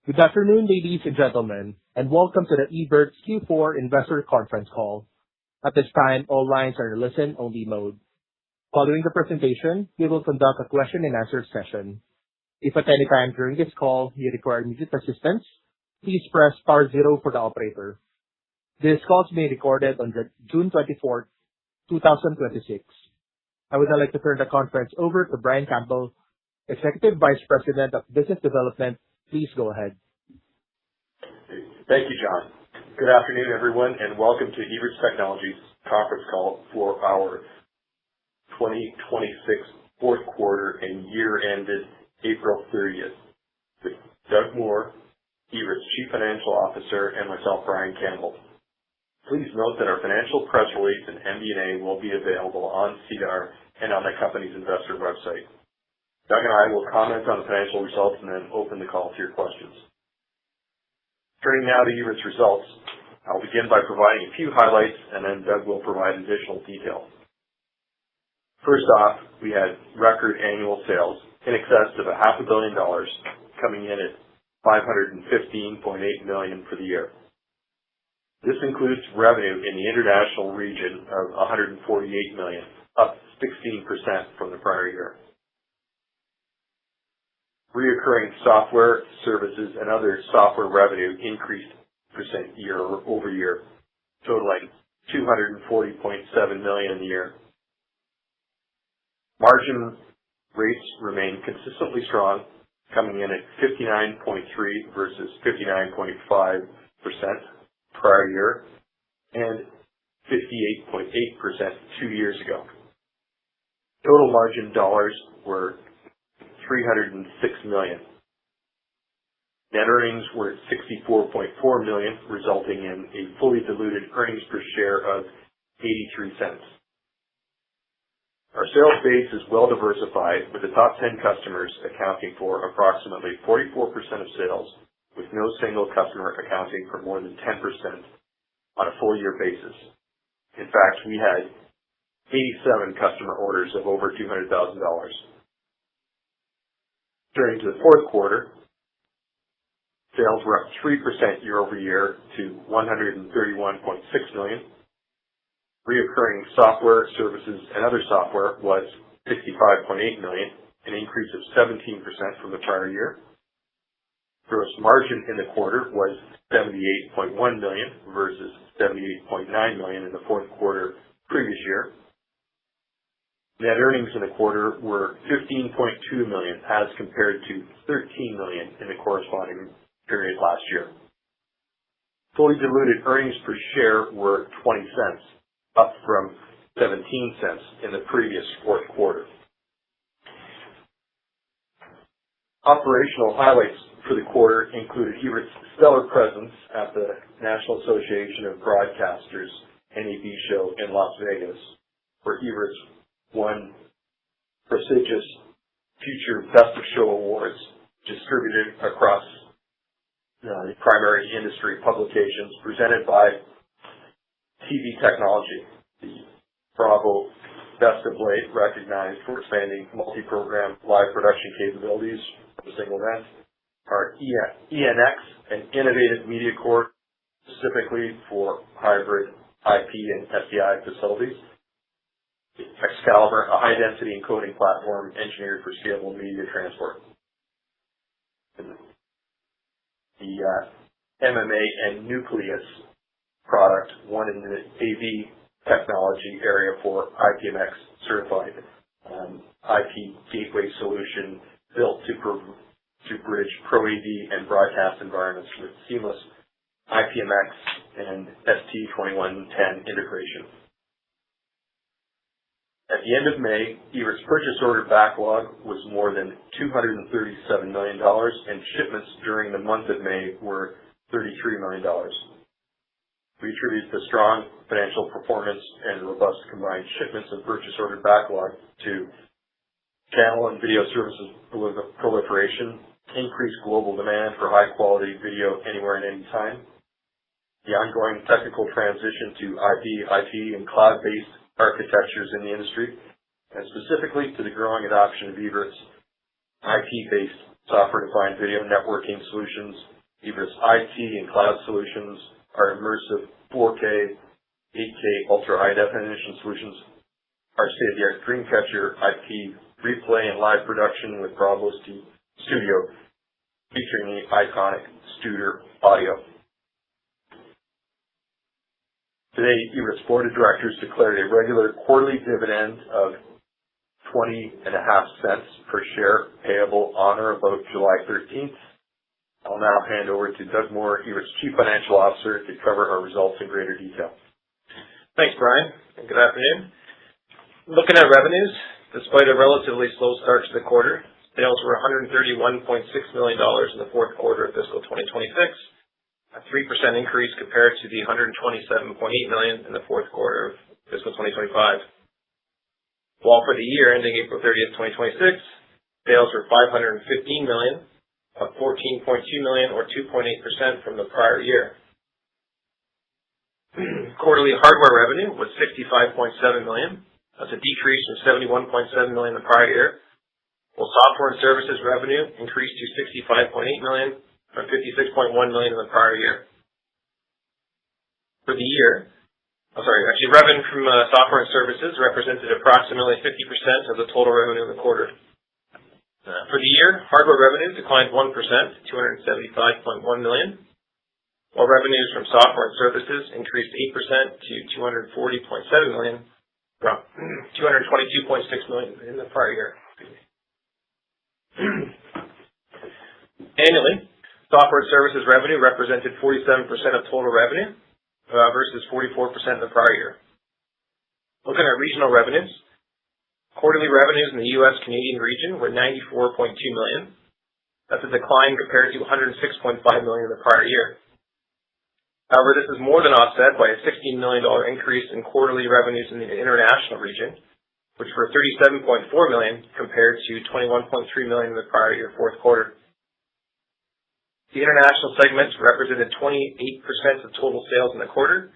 Good afternoon, ladies and gentlemen, and welcome to the Evertz Q4 Investor Conference Call. At this time, all lines are in listen-only mode. Following the presentation, we will conduct a question-and-answer session. If at any time during this call you require immediate assistance, please press star 0 for the operator. This call is being recorded on June 24, 2026. I would now like to turn the conference over to Brian Campbell, Executive Vice President of Business Development. Please go ahead. Thank you, John. Good afternoon, everyone, and welcome to Evertz Technologies conference call for our 2026 fourth quarter and year ended April 30th with Doug Moore, Evertz Chief Financial Officer, and myself, Brian Campbell. Please note that our financial press release and MD&A will be available on SEDAR and on the company's investor website. Doug and I will comment on the financial results and then open the call to your questions. Turning now to Evertz results, I'll begin by providing a few highlights and then Doug will provide additional detail. First off, we had record annual sales in excess of $500 million, coming in at $515.8 million for the year. This includes revenue in the international region of $148 million, up 16% from the prior year. Reoccurring software services and other software revenue increased % year-over-year, totaling $240.7 million in the year. Margin rates remain consistently strong, coming in at 59.3% versus 59.5% prior year and 58.8% 2 years ago. Total margin dollars were $306 million. Net earnings were $64.4 million, resulting in a fully diluted earnings per share of 83 cents. Our sales base is well diversified, with the top 10 customers accounting for approximately 44% of sales, with no single customer accounting for more than 10% on a full year basis. In fact, we had 87 customer orders of over $200,000. Turning to the fourth quarter, sales were up 3% year-over-year to $131.6 million. Reoccurring software services and other software was $65.8 million, an increase of 17% from the prior year. Gross margin in the quarter was $78.1 million versus $78.9 million in the fourth quarter previous year. Net earnings in the quarter were $15.2 million as compared to $13 million in the corresponding period last year. Fully diluted earnings per share were 20 cents, up from 17 cents in the previous fourth quarter. Operational highlights for the quarter included Evertz's stellar presence at the National Association of Broadcasters NAB show in Las Vegas, where Evertz won prestigious Future Best of Show awards distributed across the primary industry publications presented by TV Technology. The Bravo Best of Late, recognized for expanding multi-program live production capabilities of a single event. Our ENX, an innovative media core specifically for hybrid IP and SDI facilities. Excalibur, a high-density encoding platform engineered for scalable media transport. The MMA and Nucleus product won in the AV technology area for IPMX certified IP gateway solution built to bridge Pro AV and broadcast environments with seamless IPMX and ST2110 integration. At the end of May, Evertz purchase order backlog was more than $237 million, and shipments during the month of May were $33 million. We attribute the strong financial performance and robust combined shipments and purchase order backlog to channel and video services proliferation, increased global demand for high-quality video anywhere and anytime, the ongoing technical transition to IP, and cloud-based architectures in the industry, and specifically to the growing adoption of Evertz IP-based software-defined video networking solutions, Evertz IT and cloud solutions, our immersive 4K, 8K ultra-high definition solutions, our state-of-the-art Dreamcatcher IP replay and live production with Bravo Studio, featuring the iconic Studer audio. Today, Evertz Board of Directors declared a regular quarterly dividend of 20.5 cents per share payable on or about July 13th. I'll now hand over to Doug Moore, Evertz Chief Financial Officer, to cover our results in greater detail. Thanks, Brian, and good afternoon. Looking at revenues, despite a relatively slow start to the quarter, sales were $131.6 million in the fourth quarter of fiscal 2026, a 3% increase compared to the $127.8 million in the fourth quarter of fiscal 2025. While for the year ending April 30th, 2026, sales were $515 million, up $14.2 million or 2.8% from the prior year. Quarterly hardware revenue was $65.7 million. That's a decrease from $71.7 million the prior year, while software and services revenue increased to $65.8 million from $56.1 million in the prior year. For the year, revenue from software and services represented approximately 50% of the total revenue in the quarter. For the year, hardware revenue declined 1% to $275.1 million, while revenues from software and services increased 8% to $240.7 million from $222.6 million in the prior year. Annually, software and services revenue represented 47% of total revenue versus 44% in the prior year. Looking at regional revenues, quarterly revenues in the U.S.-Canadian region were $94.2 million. That's a decline compared to $106.5 million in the prior year. However, this is more than offset by a $16 million increase in quarterly revenues in the international region, which were $37.4 million compared to $21.3 million in the prior year fourth quarter. The international segment represented 28% of total sales in the quarter,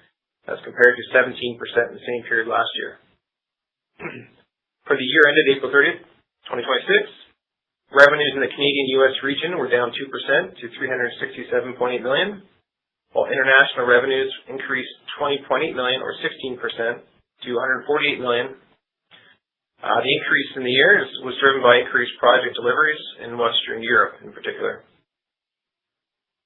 as compared to 17% in the same period last year. For the year ended April 30th, 2026, revenues in the Canadian-U.S. region were down 2% to $367.8 million, while international revenues increased $20.8 million or 16% to $148 million. The increase in the year was driven by increased project deliveries in Western Europe in particular.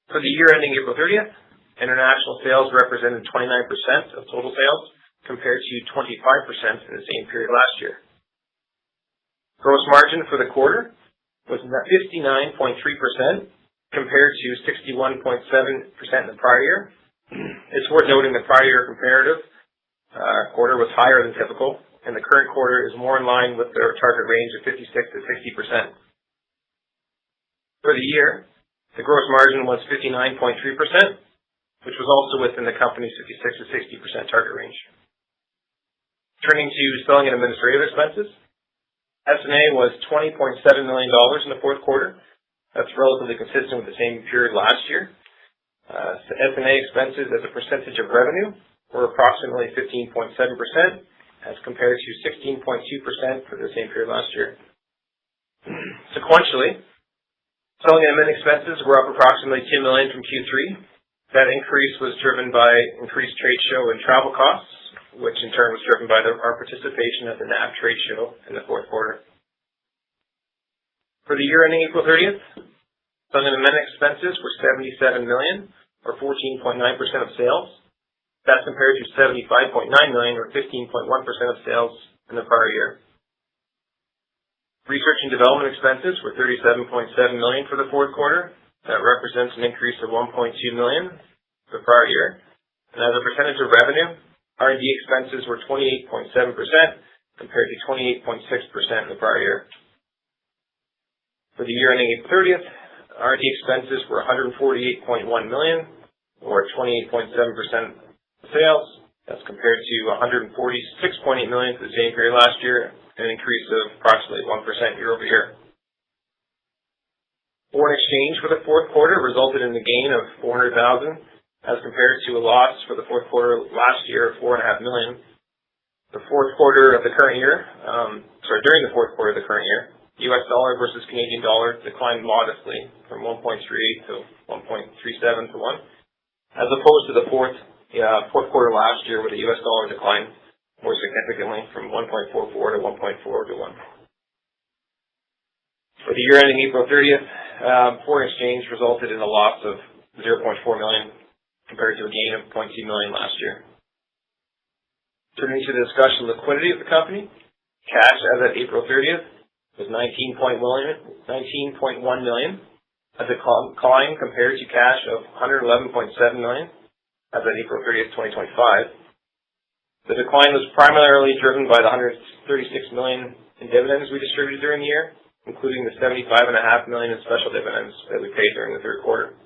For the year ending April 30th, international sales represented 29% of total sales compared to 25% in the same period last year. Gross margin for the quarter was 59.3% compared to 61.7% in the prior year. It's worth noting the prior year comparative quarter was higher than typical, and the current quarter is more in line with their target range of 56 to 60%. For the year, the gross margin was 59.3%, which was also within the company's 56 to 60% target range. Turning to selling and administrative expenses, S&A was $20.7 million in the fourth quarter. That's relatively consistent with the same period last year. S&A expenses as a percentage of revenue were approximately 15.7% as compared to 16.2% for the same period last year. Sequentially, selling and admin expenses were up approximately $2 million from Q3. That increase was driven by increased trade show and travel costs, which in turn was driven by our participation at the NAB trade show in the fourth quarter. For the year ending April 30th, selling and admin expenses were $77 million, or 14.9% of sales. That's compared to $75.9 million, or 15.1% of sales in the prior year. Research and development expenses were $37.7 million for the fourth quarter. That represents an increase of $1.2 million for the prior year. And as a percentage of revenue, R&D expenses were 28.7% compared to 28.6% in the prior year. For the year ending April 30th, R&D expenses were $148.1 million, or 28.7% of sales. That's compared to $146.8 million for the same period last year, an increase of approximately 1% year over year. Foreign exchange for the fourth quarter resulted in a gain of $400,000 as compared to a loss for the fourth quarter last year of $4.5 million. During the fourth quarter of the current year, US dollar versus Canadian dollar declined modestly from 1.38 to 1.37 to 1, as opposed to the fourth quarter last year, where the US dollar declined more significantly from 1.44 to 1.4 to 1. For the year ending April 30th, foreign exchange resulted in a loss of $0.4 million compared to a gain of $0.2 million last year. Turning to the discussion of liquidity of the company, cash as of April 30th was $19.1 million, a decline compared to cash of $111.7 million as of April 30th, 2025. The decline was primarily driven by the $136 million in dividends we distributed during the year, including the $75.5 million in special dividends that we paid during the third quarter.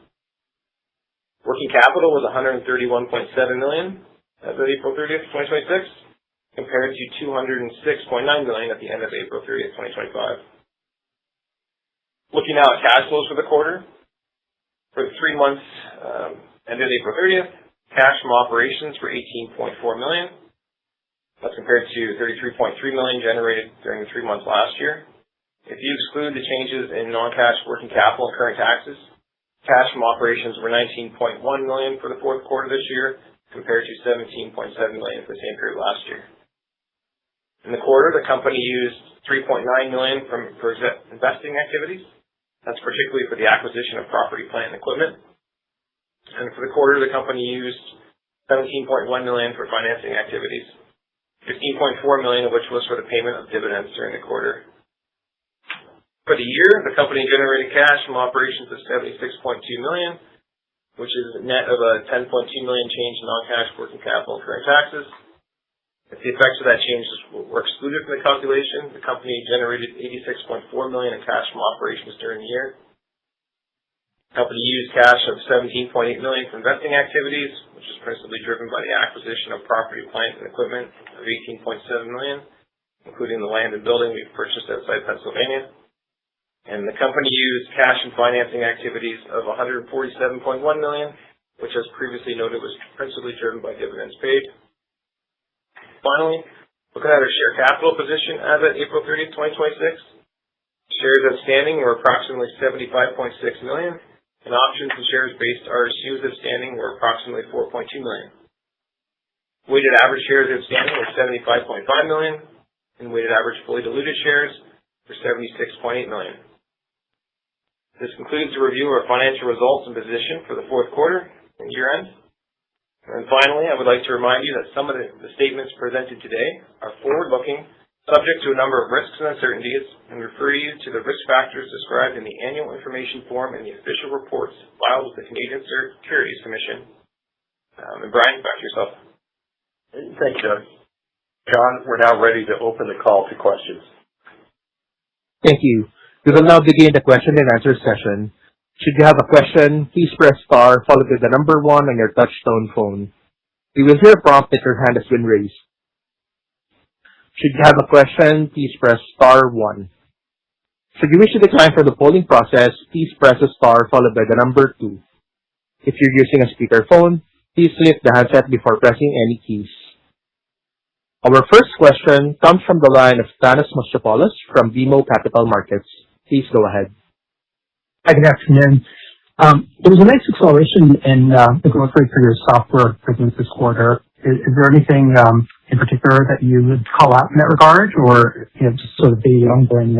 Working capital was $131.7 million as of April 30th, 2026, compared to $206.9 million at the end of April 30th, 2025. Looking now at cash flows for the quarter. For the 3 months ended April 30th, cash from operations were $18.4 million. That's compared to $33.3 million generated during the 3 months last year. If you exclude the changes in non-cash working capital and current taxes, cash from operations were $19.1 million for the fourth quarter this year, compared to $17.7 million for the same period last year. In the quarter, the company used $3.9 million for investing activities. That's particularly for the acquisition of property, plant, and equipment. And for the quarter, the company used $17.1 million for financing activities, $15.4 million of which was for the payment of dividends during the quarter. For the year, the company generated cash from operations of $76.2 million, which is net of a $10.2 million change in non-cash working capital and current taxes. If the effects of that change were excluded from the calculation, the company generated $86.4 million in cash from operations during the year. The company used cash of $17.8 million for investing activities, which is principally driven by the acquisition of property, plant, and equipment of $18.7 million, including the land and building we've purchased outside Pennsylvania. And the company used cash and financing activities of $147.1 million, which, as previously noted, was principally driven by dividends paid. Finally, looking at our share capital position as of April 30th, 2026, shares outstanding were approximately 75.6 million, and options and shares-based RSUs outstanding were approximately 4.2 million. Weighted average shares outstanding were 75.5 million, and weighted average fully diluted shares were 76.8 million. This concludes the review of our financial results and position for the fourth quarter and year-end. And finally, I would like to remind you that some of the statements presented today are forward-looking, subject to a number of risks and uncertainties, and refer you to the risk factors described in the annual information form and the official reports filed with the Canadian Securities Commission. And Brian, back to yourself. Thank you, Doug. John, we're now ready to open the call to questions. Thank you. We will now begin the question and answer session. Should you have a question, please press star followed by the number 1 on your touch-tone phone. You will hear a prompt that your hand has been raised. Should you have a question, please press star 1. Should you wish to decline from the polling process, please press a star followed by the number 2. If you're using a speakerphone, please lift the handset before pressing any keys. Our first question comes from the line of Thanos Moschopoulos from BMO Capital Markets. Please go ahead. Hi, good afternoon. There was a nice acceleration in the growth rate for your software business this quarter. Is there anything in particular that you would call out in that regard, or just sort of the ongoing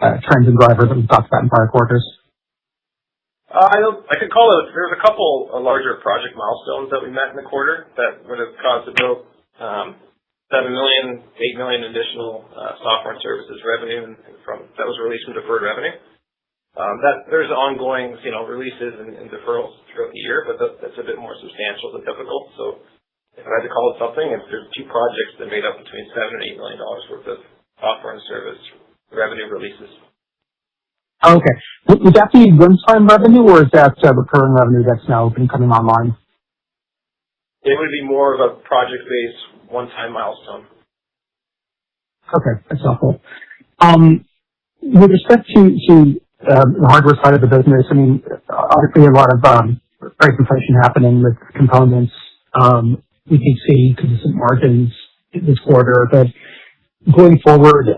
trends and drivers that we've talked about in prior quarters? I could call it, there's a couple of larger project milestones that we met in the quarter that would have caused about $7 million, $8 million additional software and services revenue that was released from deferred revenue. There's ongoing releases and deferrals throughout the year, but that's a bit more substantial than typical. So if I had to call it something, there's 2 projects that made up between $7 and $8 million worth of software and service revenue releases. Okay. Would that be one-time revenue, or is that recurring revenue that's now been coming online? It would be more of a project-based one-time milestone. Okay, that's helpful. With respect to the hardware side of the business, I mean, obviously a lot of price inflation happening with components. We can see consistent margins this quarter, but going forward,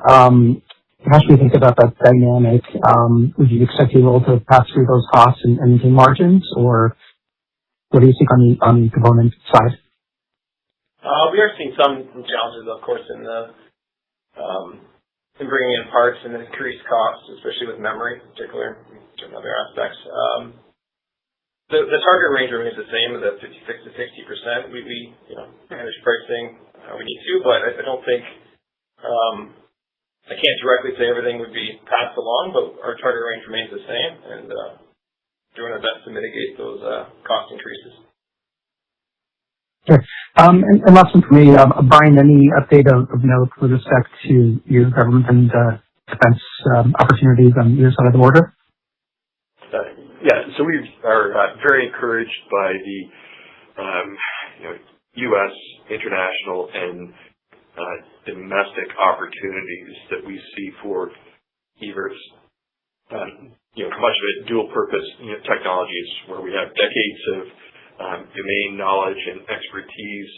How should we think about that dynamic? Would you expect you able to pass through those costs and maintain margins, or what do you think on the component side? We are seeing some challenges, of course, in bringing in parts and increased costs, especially with memory, in particular, and other aspects. The target range remains the same, the 56 to 60%. We manage pricing how we need to, but I don't think I can't directly say everything would be passed along, but our target range remains the same, and doing our best to mitigate those cost increases. Sure. And last one for me, Brian, any update of note with respect to your government and defense opportunities on either side of the border? So we are very encouraged by the U.S., international, and domestic opportunities that we see for Evertz. Much of it dual purpose technologies where we have decades of domain knowledge and expertise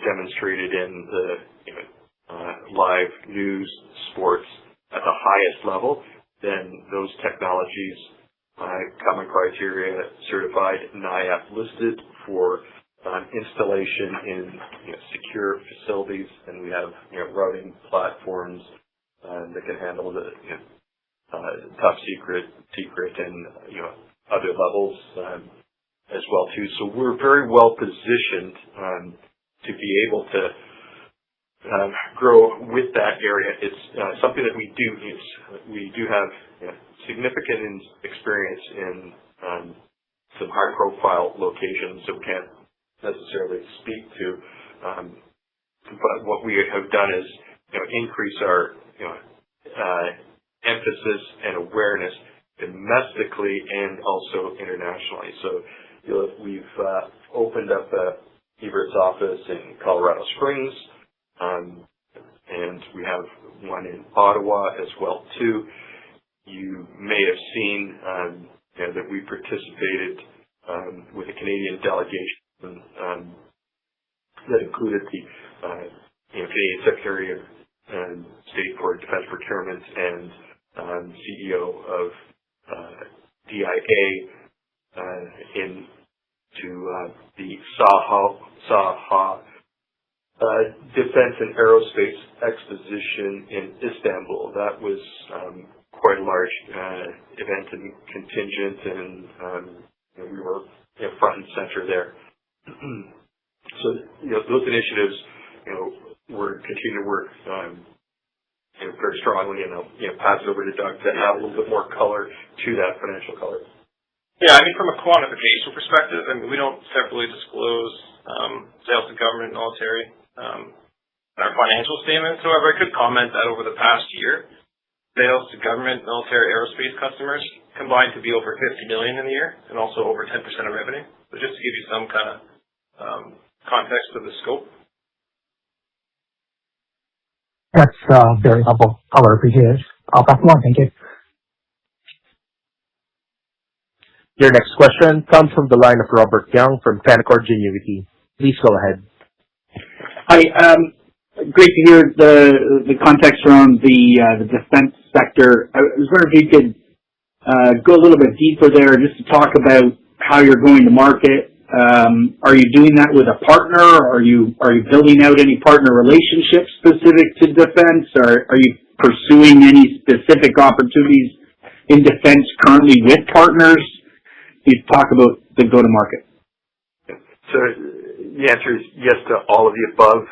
demonstrated in the live news, sports at the highest level. Then those technologies common criteria certified, NIAP listed for installation in secure facilities, and we have routing platforms that can handle the top secret, and other levels as well too. So we're very well positioned to be able to grow with that area. It's something that we do have significant experience in some high-profile locations that we can't necessarily speak to, but what we have done is increase our emphasis and awareness domestically and also internationally. So we've opened up a Evertz office in Colorado Springs, and we have one in Ottawa as well too. You may have seen that we participated with a Canadian delegation that included the Canadian Secretary of State for Defense Procurement and CEO of DIA into the Saha Defense and Aerospace Exposition in Istanbul. That was quite a large event and contingent, and we were front and center there. So those initiatives, we're continuing to work very strongly, and I'll pass it over to Doug to add a little bit more color to that financial color. Yeah, from a quantification perspective, we don't separately disclose sales to government, military, in our financial statements. However, I could comment that over the past year, sales to government, military, aerospace customers combined to be over $50 million in the year, and also over 10% of revenue. So just to give you some kind of context of the scope. That's very helpful. Color, appreciate it. I'll pass it on. Thank you. Your next question comes from the line of Robert Young from Canaccord Genuity. Please go ahead. Hi. Great to hear the context around the defense sector. I was wondering if you could go a little bit deeper there just to talk about how you're going to market. Are you doing that with a partner? Are you building out any partner relationships specific to defense? Are you pursuing any specific opportunities in defense currently with partners? You talk about the go-to-market. So the answer is yes to all of the above.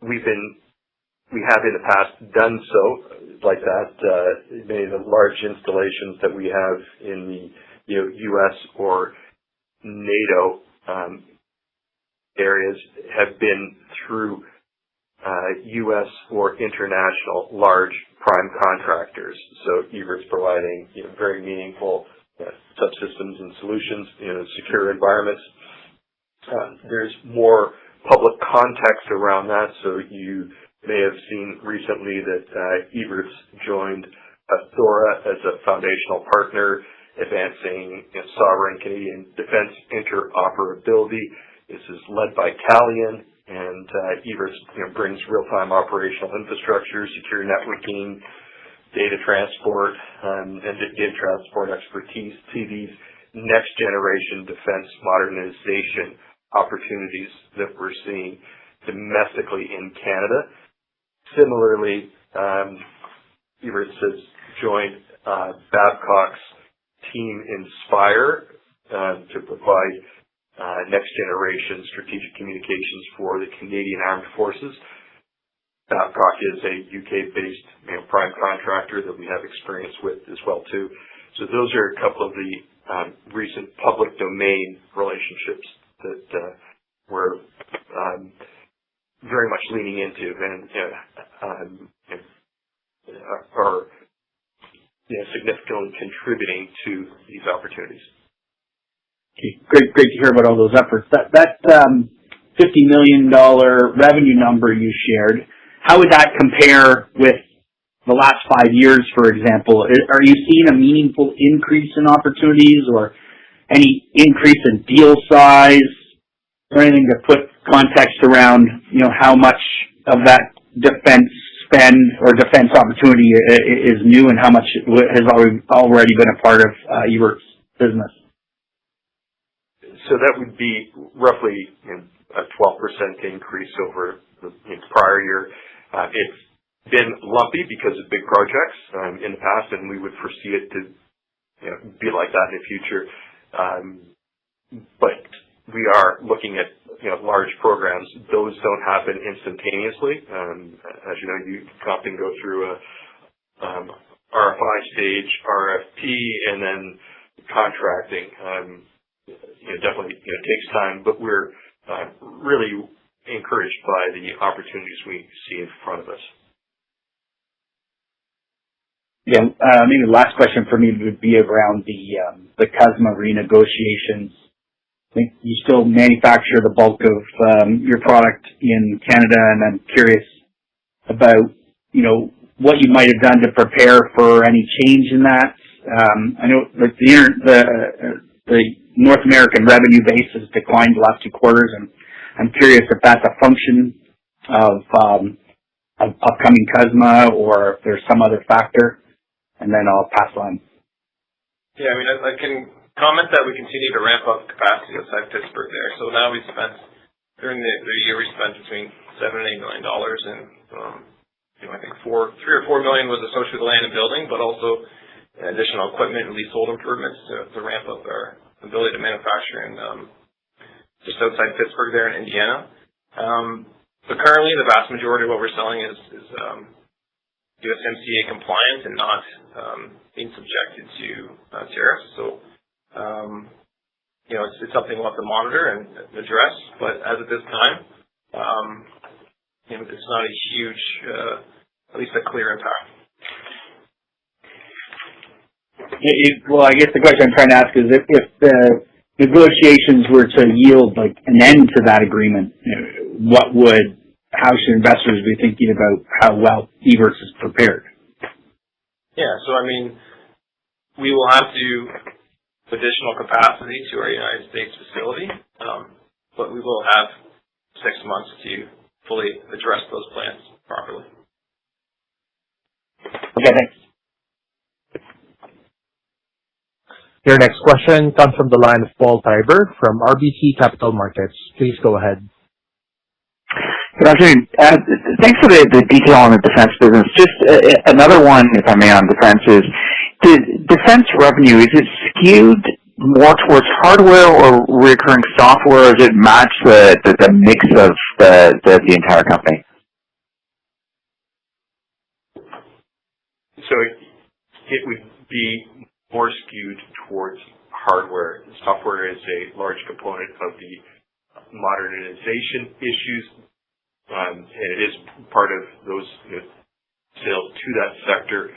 We have in the past done so like that. Many of the large installations that we have in the U.S. or NATO areas have been through U.S. or international large prime contractors. So Evertz providing very meaningful subsystems and solutions in secure environments. There's more public context around that. So you may have seen recently that Evertz joined Athora as a foundational partner, advancing sovereign Canadian defense interoperability. This is led by Calian, and Evertz brings real-time operational infrastructure, secure networking, data transport, and data transport expertise to these next-generation defense modernization opportunities that we're seeing domestically in Canada. Similarly, Evertz has joined Babcock's Team Inspire to provide next-generation strategic communications for the Canadian Armed Forces. Babcock is a UK-based prime contractor that we have experience with as well too. So those are a couple of the recent public domain relationships that we're very much leaning into and are significantly contributing to these opportunities. Okay, great to hear about all those efforts. That $50 million revenue number you shared, how would that compare with the last 5 years, for example? Are you seeing a meaningful increase in opportunities or any increase in deal size or anything to put context around, how much of that defense spend or defense opportunity is new and how much has already been a part of Evertz business? So that would be roughly a 12% increase over the prior year. It's been lumpy because of big projects in the past, and we would foresee it to be like that in the future. But we are looking at large programs. Those don't happen instantaneously. As you know, you often go through a RFI stage, RFP, and then contracting. Definitely takes time, but we're really encouraged by the opportunities we see in front of us. Yeah, maybe the last question for me would be around the CUSMA renegotiations. I think you still manufacture the bulk of your product in Canada, and I'm curious about what you might have done to prepare for any change in that. I know that the North American revenue base has declined the last 2 quarters, and I'm curious if that's a function of upcoming CUSMA or if there's some other factor, and then I'll pass on. Yeah, I can comment that we continue to ramp up capacity outside Pittsburgh there. So now during the year we spent between $7 and $8 million, and I think $3 or $4 million was associated with land and building, but also additional equipment and leasehold improvements to ramp up our ability to manufacture in just outside Pittsburgh there in Indiana. But currently the vast majority of what we're selling is USMCA compliant and not being subjected to tariffs. So it's something we'll have to monitor and address, but as of this time, it's not a huge, at least a clear impact. Well, I guess the question I'm trying to ask is if the negotiations were to yield an end to that agreement, how should investors be thinking about how well Evertz is prepared? Yeah, so we will have to additional capacity to our United States facility, but we will have 6 months to fully address those plans properly. Okay, thanks. Your next question comes from the line of Paul Treiber from RBC Capital Markets. Please go ahead. Good afternoon. Thanks for the detail on the defense business. Just another one, if I may, on defense is, the defense revenue, is it skewed more towards hardware or recurring software, or does it match the mix of the entire company? So it would be more skewed towards hardware. Software is a large component of the modernization issues, and it is part of those sales to that sector.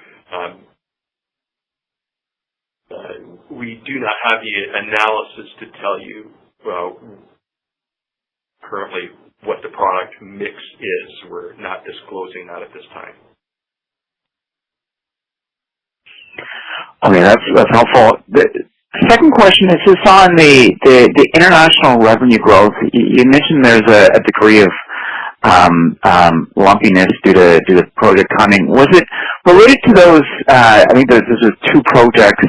We do not have the analysis to tell you currently what the product mix is. We're not disclosing that at this time. Okay, that's helpful. The second question is just on the international revenue growth. You mentioned there's a degree of lumpiness due to project timing. Was it related to those? I think those are two projects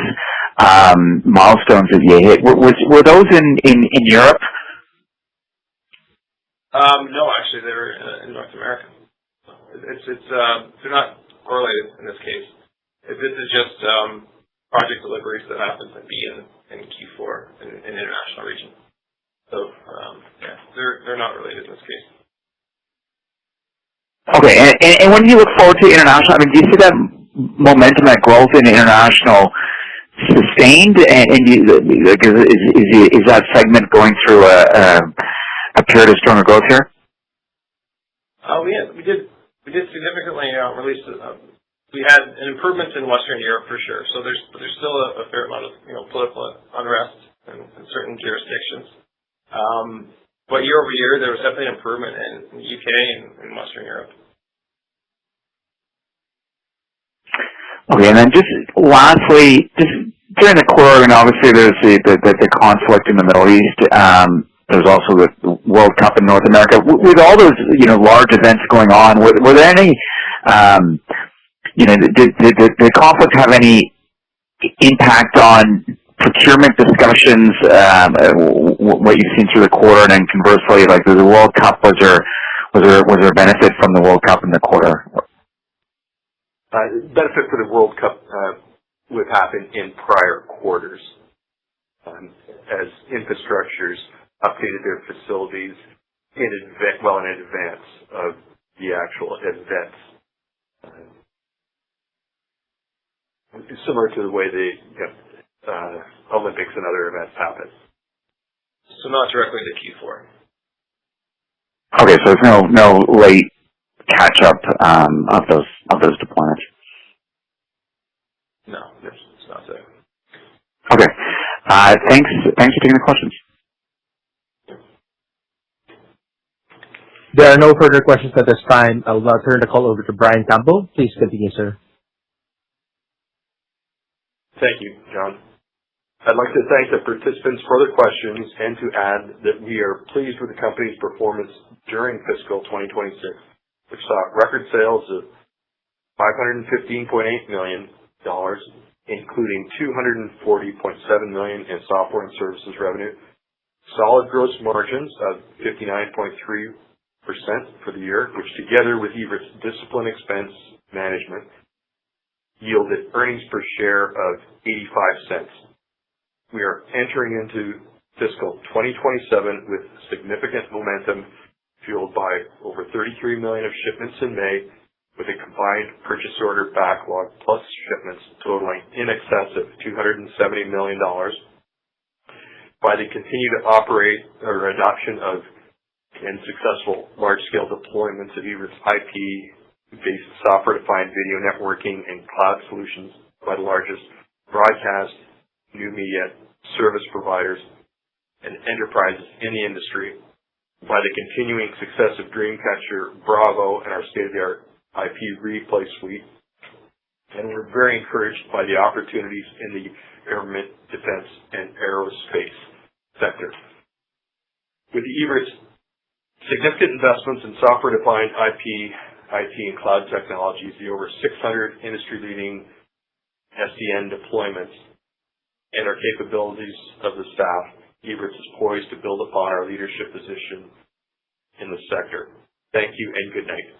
milestones that you hit. Were those in Europe? No, actually, they were in North America. They're not correlated in this case. This is just project deliveries that happen to be in Q4 in international region. So yeah, they're not related in this case. Okay, and when you look forward to international, I mean, do you see that momentum, that growth in international sustained? And is that segment going through a period of stronger growth here? We did significantly release. We had an improvement in Western Europe for sure. So there's still a fair amount of political unrest in certain jurisdictions. But year over year, there was definitely an improvement in the UK and in Western Europe. Okay, and then just lastly, just during the quarter, and obviously there's the conflict in the Middle East. There's also the World Cup in North America. With all those large events going on, were there any did the conflict have any impact on procurement discussions? What you've seen through the quarter, and then conversely, like the World Cup, was there a benefit from the World Cup in the quarter? Benefit for the World Cup would happen in prior quarters as infrastructures updated their facilities in advance of the actual events. Similar to the way the Olympics and other events happen. So not directly to Q4. Okay, so there's no late catch up of those deployments. No, it's not there. Okay, thanks for taking the questions. There are no further questions at this time. I will now turn the call over to Brian Campbell. Please continue, sir. Thank you, John. I'd like to thank the participants for their questions and to add that we are pleased with the company's performance during fiscal 2026, which saw record sales of $515.8 million, including $240.7 million in software and services revenue, solid gross margins of 59.3% for the year, which together with Evertz's disciplined expense management yielded earnings per share of 85 cents. We are entering into fiscal 2027 with significant momentum fueled by over 33 million of shipments in May, with a combined purchase order backlog plus shipments totaling in excess of $270 million, by the continued adoption of and successful large-scale deployments of Evertz IP-based software-defined video networking and cloud solutions by the largest broadcast, new media, service providers, and enterprises in the industry, by the continuing success of Dreamcatcher, Bravo, and our state-of-the-art IP replay suite. And we're very encouraged by the opportunities in the government, defense, and aerospace sector. With Evertz significant investments in software-defined IP, IT, and cloud technologies, the over 600 industry-leading SDN deployments, and our capabilities of the staff, Evertz is poised to build upon our leadership position in the sector. Thank you and good night.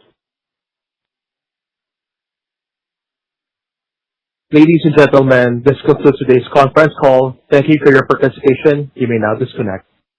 Ladies and gentlemen, this concludes today's conference call. Thank you for your participation. You may now disconnect.